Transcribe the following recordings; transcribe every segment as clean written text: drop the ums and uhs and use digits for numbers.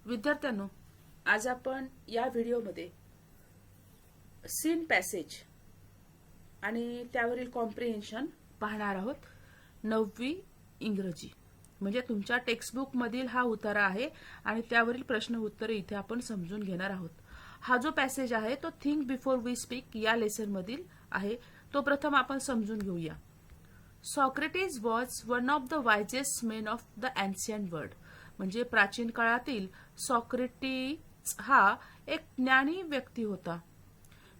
विद्यार्थ्यांनो, आज आपण या व्हिडिओमध्ये सीन पॅसेज आणि त्यावरील कॉम्प्रिहेन्शन पाहणार आहोत. 9वी इंग्रजी म्हणजे तुमच्या टेक्स्टबुक मधील हा उतारा आहे आणि त्यावरील प्रश्न उत्तरे इथे आपण समजून घेणार आहोत. हा जो पॅसेज आहे तो थिंक बिफोर वी स्पीक या लेसन मधील आहे. तो प्रथम आपण समजून घेऊया. Socrates was one of the wisest men of the ancient world. म्हणजे प्राचीन काळातील सॉक्रेटिस हा एक ज्ञानी व्यक्ती होता.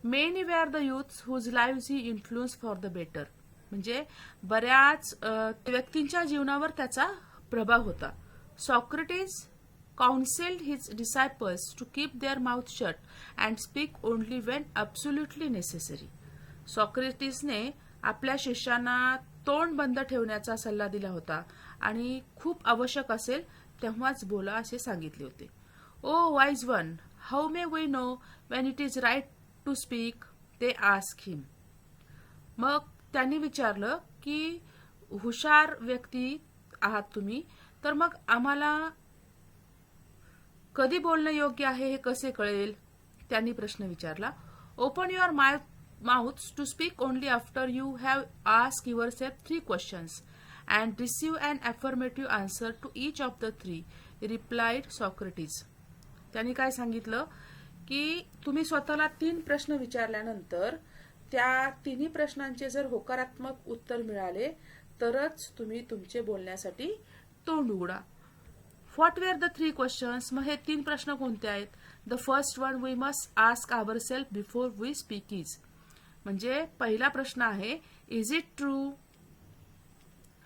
Many were the youths whose lives he influence for the better. म्हणजे बऱ्याच व्यक्तींच्या जीवनावर त्याचा प्रभाव होता. Socrates counseled his disciples to keep their mouth shut and speak only when absolutely necessary. सॉक्रेटिसने आपल्या शिष्यांना तोंड बंद ठेवण्याचा सल्ला दिला होता आणि खूप आवश्यक असेल तेव्हाच बोला असे सांगितले होते. O wise one, how may we know when it is right to speak, ते आस्क हिम. मग त्यांनी विचारलं की हुशार व्यक्ती आहात तुम्ही, तर मग आम्हाला कधी बोलणं योग्य आहे हे कसे कळेल? त्यांनी प्रश्न विचारला. Open your mouths to speak only after you have ask yourself 3 questions and receive an affirmative answer to each of the 3, replied Socrates. त्यांनी काय सांगितलं की तुम्ही स्वतःला 3 प्रश्न विचारल्यानंतर त्या तिन्ही प्रश्नांचे जर होकारात्मक उत्तर मिळाले तरच तुम्ही तुमचे बोलण्यासाठी तोंड उघडा. What were the 3 questions? मग हे 3 प्रश्न कोणते आहेत? The first one, we must ask our self before we speak is. म्हणजे पहिला प्रश्न आहे इज इट ट्रू.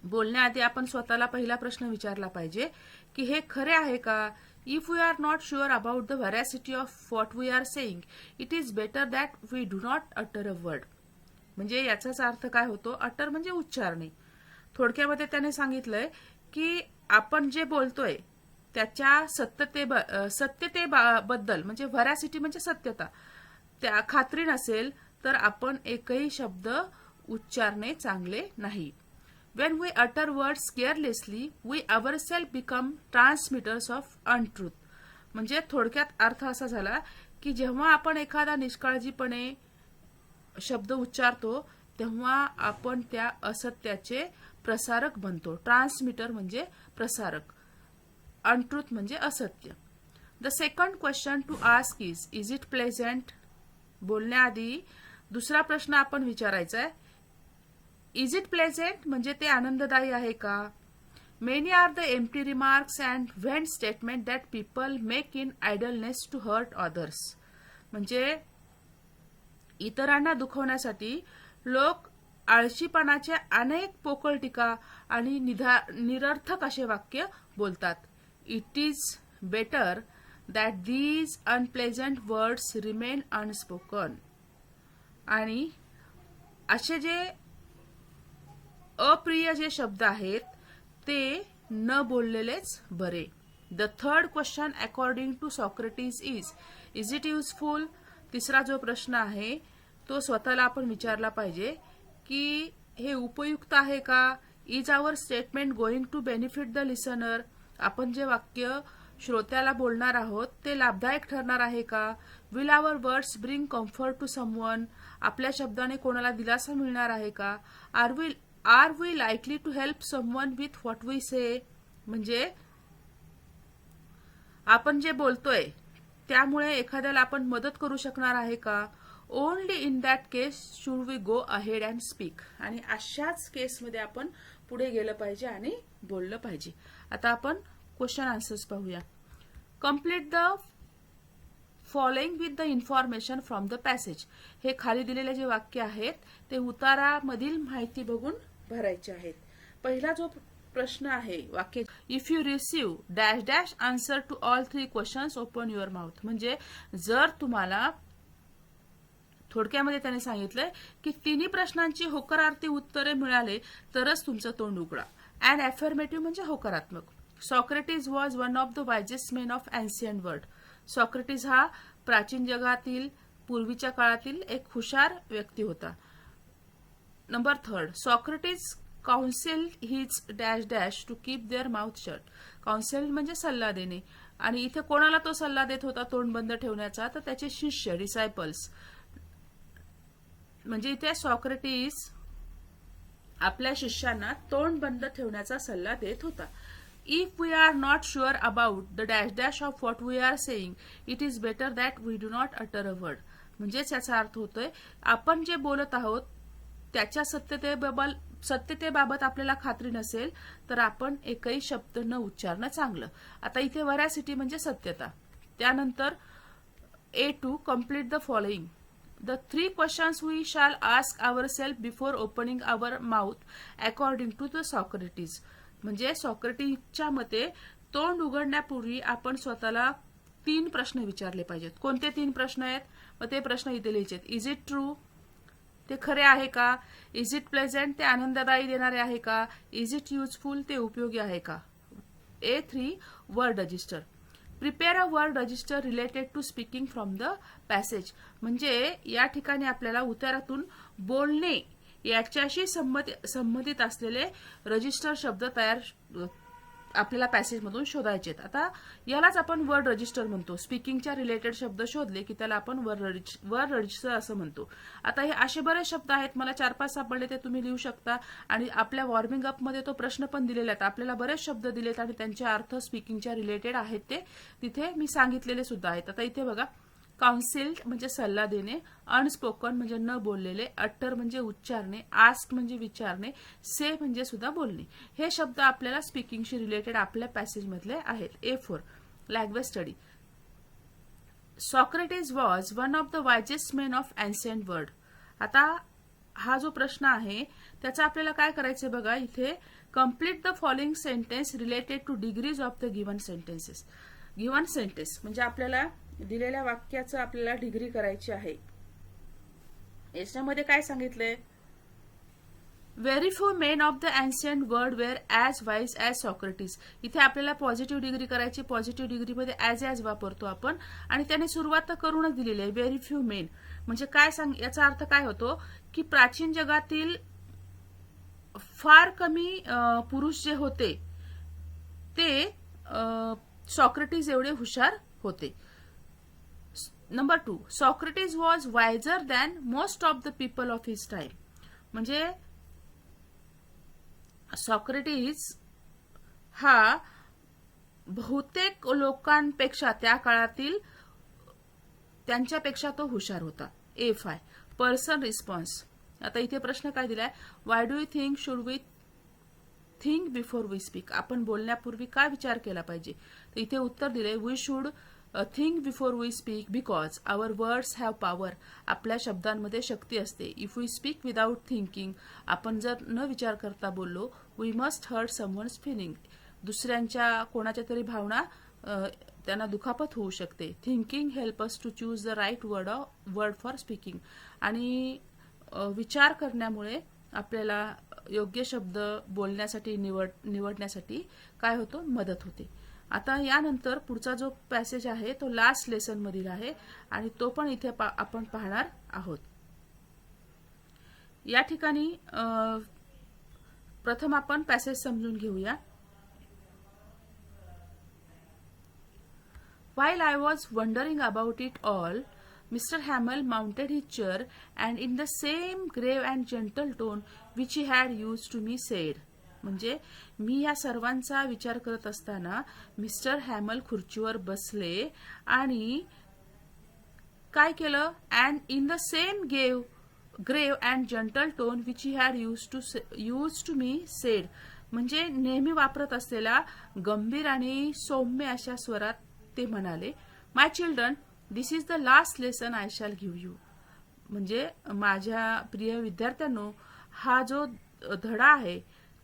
बोलण्याआधी आपण स्वतःला पहिला प्रश्न विचारला पाहिजे की हे खरे आहे का? If we are not sure about the veracity of what we are saying, it is better that we do not utter a word. म्हणजे याचाच अर्थ काय होतो? अटर म्हणजे उच्चारणे. थोडक्यामध्ये त्याने सांगितलंय की आपण जे बोलतोय त्याच्या सत्यतेबद्दल म्हणजे व्हॅरॅसिटी म्हणजे सत्यता, त्या खात्री नसेल तर आपण एकही शब्द उच्चारणे चांगले नाही. When we utter words carelessly we ourselves become transmitters of untruth. म्हणजे थोडक्यात अर्थ असा झाला की जेव्हा आपण एखादा निष्काळजीपणे शब्द उच्चारतो तेव्हा आपण त्या असत्याचे प्रसारक बनतो. ट्रान्समिटर म्हणजे प्रसारक, अनट्रूथ म्हणजे असत्य. The second question to ask is it pleasant. बोलण्याआधी दुसरा प्रश्न आपण विचारायचा आहे, इज इट प्लेझंट म्हणजे ते आनंददायी आहे का? Many are the empty remarks and vent statement that people make in idleness to hurt others. म्हणजे इतरांना दुखवण्यासाठी लोक आळशीपणाचे अनेक पोकळ टीका आणि निरर्थक असे वाक्य बोलतात. It is better that these unpleasant words remain unspoken. आणि असे जे अप्रिय जे शब्द आहेत ते न बोललेलेच बरे. The third question according to Socrates is it useful. तिसरा जो प्रश्न आहे तो स्वतःला आपण विचारला पाहिजे की हे उपयुक्त आहे का? Is our statement going to benefit the listener. आपण जे वाक्य श्रोत्याला बोलणार आहोत ते लाभदायक ठरणार आहे का? Will our words bring comfort to someone. आपल्या शब्दाने कोणाला दिलासा मिळणार आहे का? Are we likely to help someone with what we say. म्हणजे आपण जे बोलतोय त्यामुळे एखाद्याला आपण मदत करू शकणार आहे का? Only in that case should we go ahead and speak. आणि अशाच केसमध्ये आपण पुढे गेलं पाहिजे आणि बोललं पाहिजे. आता आपण क्वेश्चन आन्सर्स पाहूया. Complete the following with the information from the passage. हे खाली दिलेले जे वाक्य आहेत ते उतारामधील माहिती बघून भरायचे आहेत. पहिला जो प्रश्न आहे वाक्य, if you receive dash dash answer to all 3 questions open your mouth. म्हणजे जर तुम्हाला थोडक्यामध्ये त्याने सांगितलंय की तिन्ही प्रश्नांची होकारार्थी उत्तरे मिळाले तरच तुमचं तोंड उघडा. अँड अफर्मेटिव्ह म्हणजे होकारात्मक. Socrates was one of the wisest men of ancient world. Socrates हा प्राचीन जगातील पूर्वीच्या काळातील एक हुशार व्यक्ती होता. Number 3, Socrates counsel his dash dash to keep their mouth shut. Counsel म्हणजे सल्ला देणे. आणि इथे कोणाला तो सल्ला देत होता तोंड बंद ठेवण्याचा, तर त्याचे शिष्य डिसायपल्स. म्हणजे इथे सॉक्रेटिस आपल्या शिष्यांना तोंड बंद ठेवण्याचा सल्ला देत होता. If we are not sure about the dash dash of what we are saying, it is better that we do not utter a word. म्हणजेच याचा अर्थ होतोय, आपण जे बोलत आहोत त्याच्या सत्यतेबाबत आपल्याला खात्री नसेल तर आपण एकही शब्द न उच्चारणं चांगलं. आता इथे व्हरॅसिटी म्हणजे सत्यता. त्यानंतर A2 complete the following. The 3 questions we shall ask ourselves before opening our mouth according to the Socrates. म्हणजे सॉक्रेटिसच्या मते तोंड उघडण्यापूर्वी आपण स्वतःला 3 प्रश्न विचारले पाहिजेत. कोणते 3 प्रश्न आहेत? मग ते प्रश्न इथे लिहायचे. Is it true? ते खरे आहे का? Is it pleasant? ते आनंददायी देणारे आहे का? Is it useful? ते उपयोगी आहे का? A3 word register. Prepare a word register related to speaking from the passage. म्हणजे या ठिकाणी आपल्याला उतारातून बोलणे याच्याशी संबंधित असलेले रजिस्टर शब्द आपल्याला पॅसेजमधून शोधायचे. आता यालाच आपण वर्ड रजिस्टर म्हणतो. स्पीकिंगच्या रिलेटेड शब्द शोधले की त्याला आपण वर्ड रजिस्टर असं म्हणतो. आता हे असे बरेच शब्द आहेत, मला 4-5 सापडले, ते तुम्ही लिहू शकता. आणि आपल्या वॉर्मिंग अप मध्ये तो प्रश्न पण दिलेला आहे. आपल्याला बरेच शब्द दिलेत आणि त्यांचे अर्थ स्पीकिंगच्या रिलेटेड आहेत, ते तिथे मी सांगितलेले सुद्धा आहेत. आता इथे बघा, काउन्सिल्ड म्हणजे सल्ला देणे, अनस्पोकन म्हणजे न बोललेले, अट्टर म्हणजे उच्चारणे, आस्क म्हणजे विचारणे, से म्हणजे सुद्धा बोलणे. हे शब्द आपल्याला स्पीकिंगशी रिलेटेड आपल्या पॅसेज मधले आहेत. A4 language study. Socrates was one of the wisest men of ancient world. आता हा जो प्रश्न आहे त्याचा आपल्याला काय करायचं बघा, इथे complete the following sentence related two degrees of the given sentences. Given sentence म्हणजे आपल्याला दिलेल्या वाक्याचं आपल्याला डिग्री करायची आहे. याच्यामध्ये काय सांगितलंय? Very few main of the ancient world wear as wise as Socrates. इथे आपल्याला पॉझिटिव्ह डिग्री करायची. पॉझिटिव्ह डिग्रीमध्ये ॲज वापरतो आपण आणि त्याने सुरुवात तर करूनच दिलेली आहे. व्हेरी फ्यू मेन म्हणजे काय याचा अर्थ काय होतो की प्राचीन जगातील फार कमी पुरुष जे होते ते सॉक्रेटिस एवढे हुशार होते. Number 2, Socrates was wiser than most of the people of his time. म्हणजे सॉक्रेटिस हा बहुतेक लोकांपेक्षा त्या काळातील त्यांच्यापेक्षा तो हुशार होता. A5 person response. आता इथे प्रश्न काय दिलाय? Why do you think should we think before we speak. आपण बोलण्यापूर्वी काय विचार केला पाहिजे? तर इथे उत्तर दिले, we should think before we speak because our words have power. आपल्या शब्दांमध्ये शक्ती असते. If we speak without thinking, आपण जर न विचार करता बोललो, we must hurt someone's feeling. दुसऱ्यांच्या कोणाच्या तरी भावना त्यांना दुखापत होऊ शकते. Thinking help us to choose the right word for speaking. आणि विचार करण्यामुळे आपल्याला योग्य शब्द बोलण्यासाठी निवडण्यासाठी काय होतो? मदत होते. आता यानंतर पुढचा जो पॅसेज आहे तो लास्ट लेसन मधील आहे आणि तो पण इथे आपण पाहणार आहोत. या ठिकाणी प्रथम आपण पॅसेज समजून घेऊया. While I was wondering about it all, Mr. Hamel mounted his chair and in the same grave and gentle tone which he had used to me said. म्हणजे मी या सर्वांचा विचार करत असताना मिस्टर हॅमल खुर्चीवर बसले आणि काय केलं? And in the same grave and gentle tone which he had use to me said. म्हणजे नेहमी वापरत असलेला गंभीर आणि सौम्य अशा स्वरात ते म्हणाले, my children, this is the last lesson I shall give you. म्हणजे माझ्या प्रिय विद्यार्थ्यांनो, हा जो धडा आहे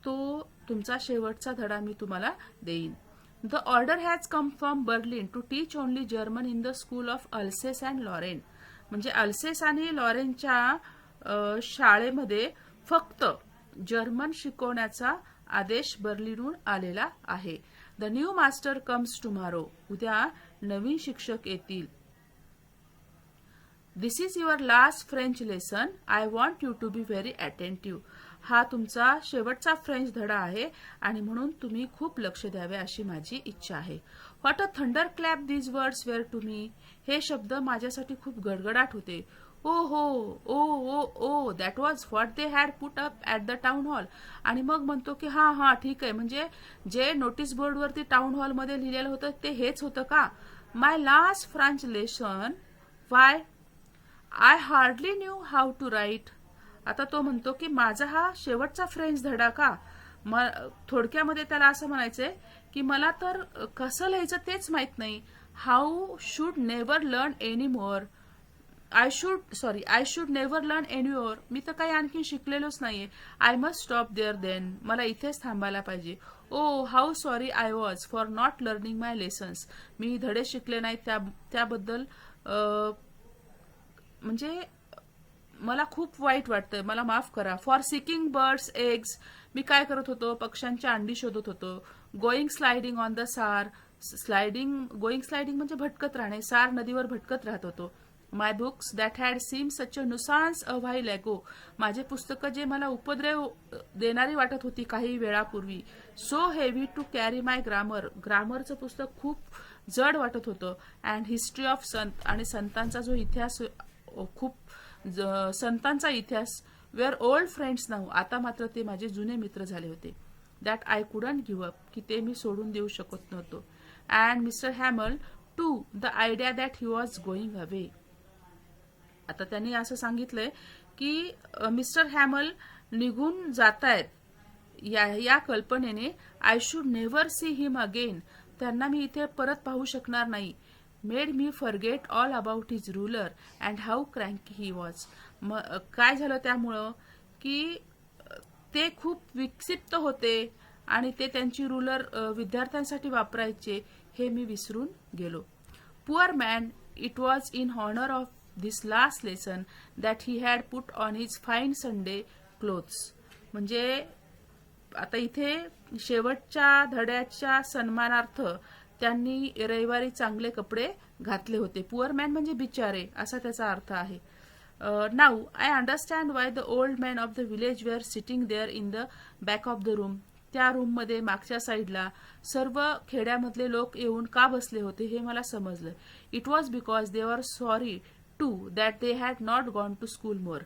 तो तुमचा शेवटचा धडा मी तुम्हाला देईन. The order has come from Berlin to teach only German in the school of Alsace and Lorraine. म्हणजे अल्सेस आणि लॉरेनच्या शाळेमध्ये फक्त जर्मन शिकवण्याचा आदेश बर्लिनहून आलेला आहे. The new master comes tomorrow. उद्या नवीन शिक्षक येतील. This is your last French lesson. I want you to be very attentive. हा तुमचा शेवटचा फ्रेंच धडा आहे आणि म्हणून तुम्ही खूप लक्ष द्यावे अशी माझी इच्छा आहे. What a thunder clap these words were to me. हे शब्द माझ्यासाठी खूप गडगडाट होते. ओ हो, ओ ओ ओ, that was what they had put up at the town hall. आणि मग म्हणतो की हा हा ठीक आहे, म्हणजे जे नोटीस बोर्डवरती टाउन हॉलमध्ये लिहिलेलं होतं ते हेच होतं का. My last French lesson. Why I hardly knew how to write. आता तो म्हणतो की माझा हा शेवटचा फ्रेंच धडा का. थोडक्यामध्ये त्याला असं म्हणायचंय की मला तर कसं लिहायचं तेच माहित नाही. How should never learn any more. I should never learn any more. मी तर काही आणखी शिकलेलोच नाहीये. I must stop there then. मला इथेच थांबायला पाहिजे. Oh how sorry I was for not learning my lessons. मी धडे शिकले नाहीत त्याबद्दल म्हणजे मला खूप वाईट वाटतंय, मला माफ करा. For seeking birds eggs. मी काय करत होतो, पक्ष्यांच्या अंडी शोधत होतो. Going sliding on the Saar. Going sliding म्हणजे भटकत राहणे. सार नदीवर भटकत राहत होतो. My books that had seem such a nuisance a while ago. माझे पुस्तकं जे मला उपद्रव देणारी वाटत होती काही वेळापूर्वी. So heavy to carry my grammar. ग्रामरचं पुस्तक खूप जड वाटत होतं. अँड हिस्ट्री ऑफ संत. आणि संतांचा जो इतिहास, खूप संतांचा इतिहास. Were old friends now. आता मात्र ते माझे जुने मित्र झाले होते. That I couldn't give up. की ते मी सोडून देऊ शकत नव्हतो. And mister Hamel too the idea that he was going away. आता त्यांनी असं सांगितलंय की मिस्टर हॅमल निघून जातायत या कल्पनेने I should never see him again. त्यांना मी इथे परत पाहू शकणार नाही. Made me forget all about his ruler and how cranky he was. काय झालं त्यामुळं की ते खूप विक्षिप्त होते आणि ते त्यांची रुलर विद्यार्थ्यांसाठी वापरायचे हे मी विसरून गेलो. Poor man, it was in honour of this last lesson that he had put on his fine Sunday clothes. म्हणजे आता इथे शेवटच्या धड्याच्या सन्मानार्थ त्यांनी रविवारी चांगले कपडे घातले होते. पुअर मॅन म्हणजे बिचारे असा त्याचा अर्थ आहे. Now I understand why the old man of the village were sitting there in the back of the room. त्या रूममध्ये मागच्या साईडला सर्व खेड्यामधले लोक येऊन का बसले होते हे मला समजलं. It was because they were sorry to that they had not gone to school more.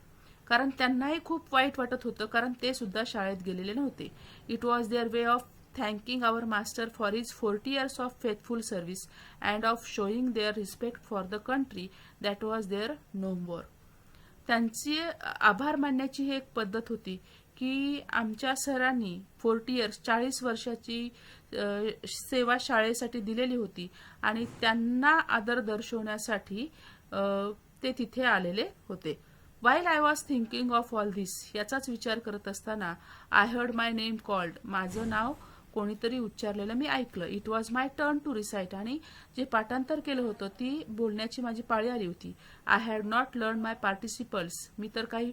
कारण त्यांनाही खूप वाईट वाटत होतं कारण ते सुद्धा शाळेत गेलेले नव्हते. It was their way of thanking our master for his 40 years of faithful service and of showing their respect for the country that was there no more. त्यांची आभार मानण्याची ही एक पद्धत होती की आमच्या सरांनी 40 इयर्स 40 वर्षाची सेवा शाळेसाठी दिलेली होती आणि त्यांना आदर दर्शवण्यासाठी ते तिथे आलेले होते. While I was thinking of all this, याचाच विचार करत असताना I heard my name called. माझं नाव कोणीतरी उच्चारलेलं मी ऐकलं. It was my turn to recite. आणि जे पाठांतर केलं होतं ती बोलण्याची माझी पाळी आली होती. I had not learn my participles. मी तर काही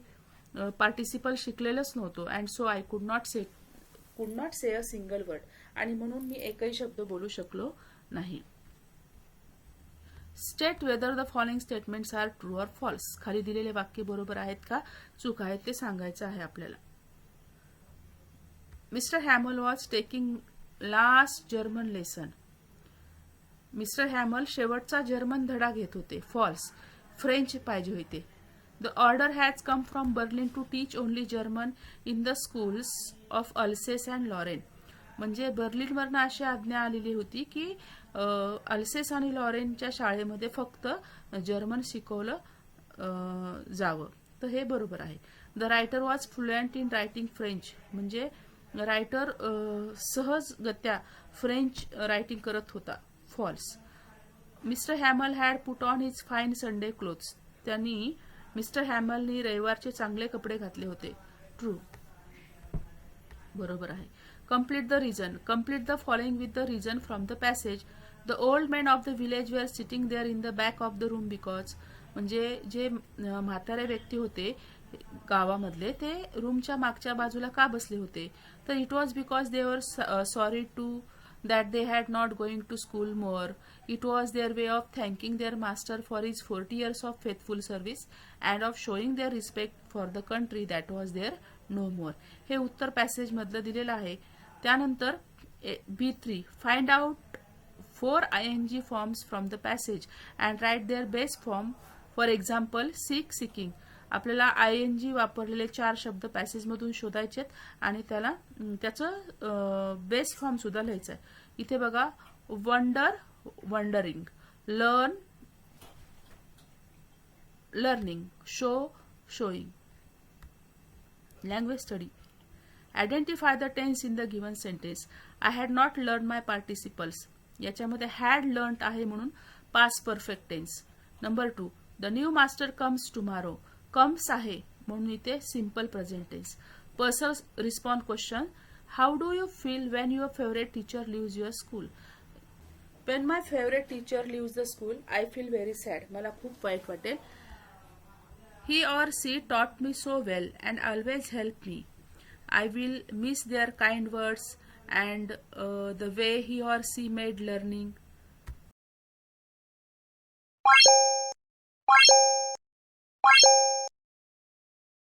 पार्टिसिपल शिकलेलंच नव्हतो. And so I could not say a single word. आणि म्हणून मी एकही शब्द बोलू शकलो नाही. State whether the following statements are true or false. खाली दिलेले वाक्य बरोबर आहेत का चूक आहेत ते सांगायचं आहे आपल्याला. Mister Hamel was taking last German lesson. Mister Hamel शेवटचा जर्मन धडा घेत होते. फॉल्स. फ्रेंच पाहिजे होते. The order has come from Berlin to teach only German in the schools of Alsace and Lorraine. म्हणजे बर्लिनवरनं अशी आज्ञा आलेली होती की अल्सेस आणि लॉरेनच्या शाळेमध्ये फक्त जर्मन शिकवलं जावं. तर हे बरोबर आहे. The writer was fluent in writing French. म्हणजे रायटर सहजगत्या फ्रेंच रायटिंग करत होता. False. Mister Hamel had put on his fine Sunday clothes. त्यांनी मिस्टर हॅमलनी रविवारचे चांगले कपडे घातले होते. ट्रू. बरोबर आहे. Complete the reason. Complete the following with the reason from the passage. The old man of the village were sitting there in the back of the room because. म्हणजे जे म्हातारे व्यक्ती होते गावामधले ते रूमच्या मागच्या बाजूला का बसले होते. तर it was because they were sorry to that they had not going to school more. It was their way of thanking their master for his 40 years of faithful service and of showing their respect for the country that was there no more. हे उत्तर passage मधलं दिलेलं आहे. त्यानंतर B3 find out 4 ing forms from the passage and write their base form. For example, seek, seeking. आपल्याला ing वापरलेले 4 शब्द passage मधून शोधायचे आणि त्याला त्याचं बेस फॉर्म सुद्धा लिहायचं आहे. इथे बघा, wonder, wondering, learn, learning, show, showing. Language study. Identify the tense in the given sentence. I had not learn my participles. याच्यामध्ये हॅड लर्न आहे म्हणून past perfect tense. Number 2, the new master comes tomorrow. Comes आहे म्हणून इथे simple present tense. Person respond question. How do you feel when your favourite teacher leaves your school. When my favourite teacher leaves the school I feel very sad. मला खूप वाईट वाटेल. He or she taught me so well and always helped me. I will miss their kind words and the way he or she made learning.